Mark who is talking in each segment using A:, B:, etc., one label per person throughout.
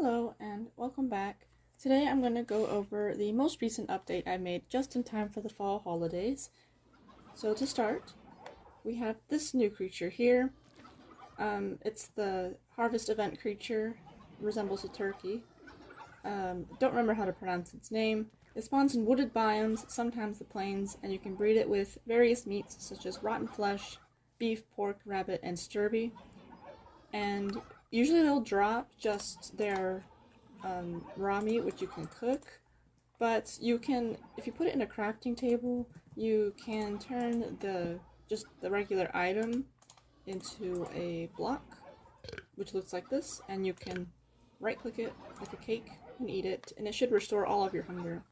A: Hello and welcome back. Today I'm going to go over the most recent update I made just in time for the fall holidays. So to start, we have this new creature here. It's the harvest event creature, resembles a turkey. Don't remember how to pronounce its name. It spawns in wooded biomes, sometimes the plains, and you can breed it with various meats such as rotten flesh, beef, pork, rabbit, and sturby. And usually they'll drop just their raw meat, which you can cook, but you can, if you put it in a crafting table, you can turn the regular item into a block, which looks like this, and you can right-click it like a cake and eat it, and it should restore all of your hunger.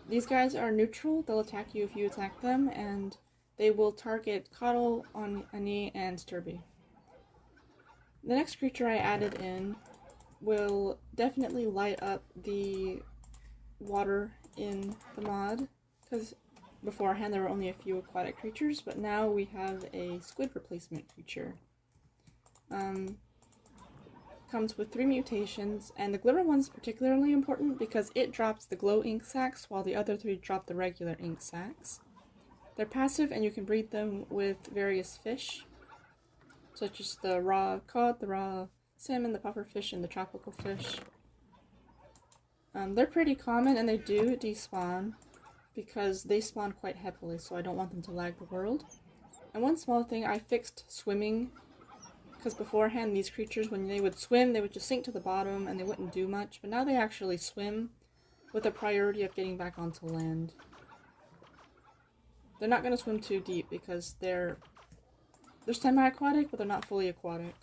A: These guys are neutral. They'll attack you if you attack them, and they will target Coddle, Ani, and Sturby. The next creature I added in will definitely light up the water in the mod, because beforehand there were only a few aquatic creatures, but now we have a squid replacement creature. Comes with 3 mutations, and the glimmer one's particularly important because it drops the glow ink sacs while the other 3 drop the regular ink sacs. They're passive and you can breed them with various fish, such as the raw cod, the raw salmon, the pufferfish, and the tropical fish. They're pretty common and they do despawn because they spawn quite heavily, so I don't want them to lag the world. And one small thing, I fixed swimming, because beforehand these creatures, when they would swim, they would just sink to the bottom and they wouldn't do much, but now they actually swim with a priority of getting back onto land. They're not going to swim too deep because they're semi-aquatic, but they're not fully aquatic.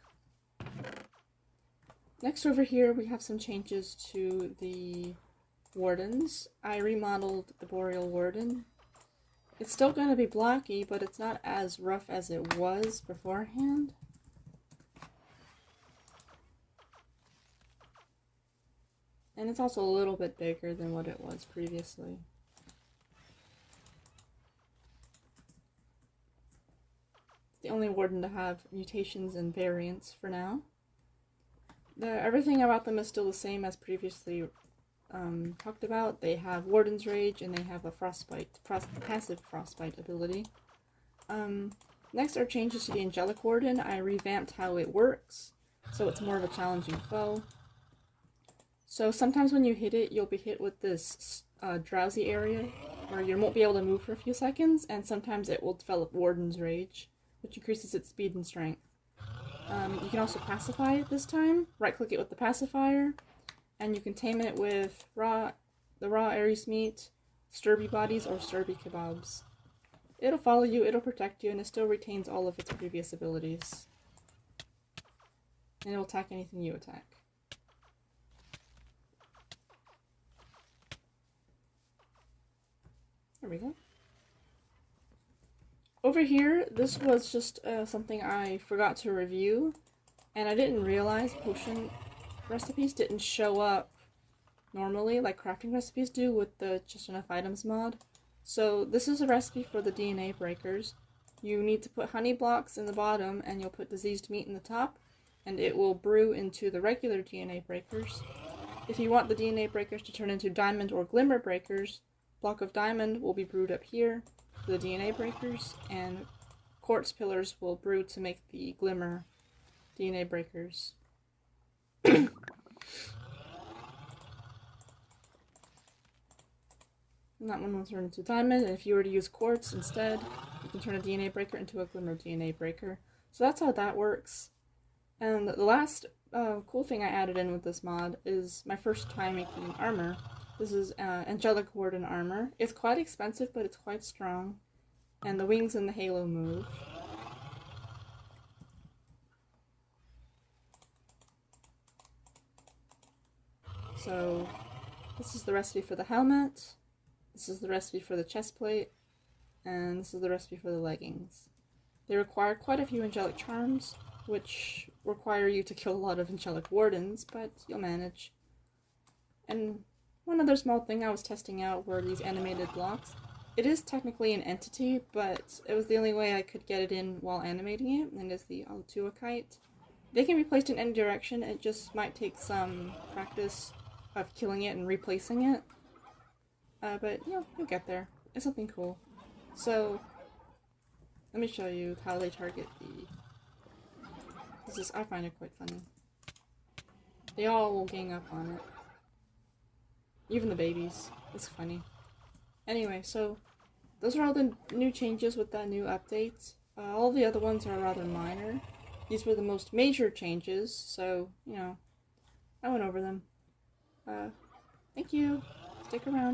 A: Next over here we have some changes to the Wardens. I remodeled the Boreal Warden. It's still going to be blocky, but it's not as rough as it was beforehand. And it's also a little bit bigger than what it was previously. It's the only Warden to have mutations and variants for now. Everything about them is still the same as previously talked about. They have Warden's Rage and they have a passive Frostbite ability. Next are changes to the Angelic Warden. I revamped how it works, so it's more of a challenging foe. So sometimes when you hit it, you'll be hit with this drowsy area where you won't be able to move for a few seconds, and sometimes it will develop Warden's Rage, which increases its speed and strength. You can also pacify it this time. Right-click it with the pacifier, and you can tame it with the raw Aries meat, sturby bodies, or sturby kebabs. It'll follow you, it'll protect you, and it still retains all of its previous abilities. And it'll attack anything you attack. There we go. Over here, this was just something I forgot to review, and I didn't realize potion recipes didn't show up normally like crafting recipes do with the Just Enough Items mod. So this is a recipe for the DNA breakers. You need to put honey blocks in the bottom and you'll put diseased meat in the top, and it will brew into the regular DNA breakers. If you want the DNA breakers to turn into diamond or glimmer breakers, block of diamond will be brewed up here for the DNA breakers, and quartz pillars will brew to make the glimmer DNA breakers. And that one will turn into diamond, and if you were to use quartz instead, you can turn a DNA breaker into a glimmer DNA breaker. So that's how that works. And the last cool thing I added in with this mod is my first time making armor. This is Angelic Warden armor. It's quite expensive, but it's quite strong. And the wings and the halo move. So, this is the recipe for the helmet. This is the recipe for the chest plate. And this is the recipe for the leggings. They require quite a few angelic charms, which require you to kill a lot of angelic wardens, but you'll manage. And one other small thing I was testing out were these animated blocks. It is technically an entity, but it was the only way I could get it in while animating it, and it's the Altuakite. They can be placed in any direction, it just might take some practice of killing it and replacing it. But, you know, you'll get there. It's something cool. So, let me show you how they target I find it quite funny. They all will gang up on it. Even the babies. It's funny. Anyway, so, those are all the new changes with that new update. All the other ones are rather minor. These were the most major changes, so, you know, I went over them. Thank you. Stick around.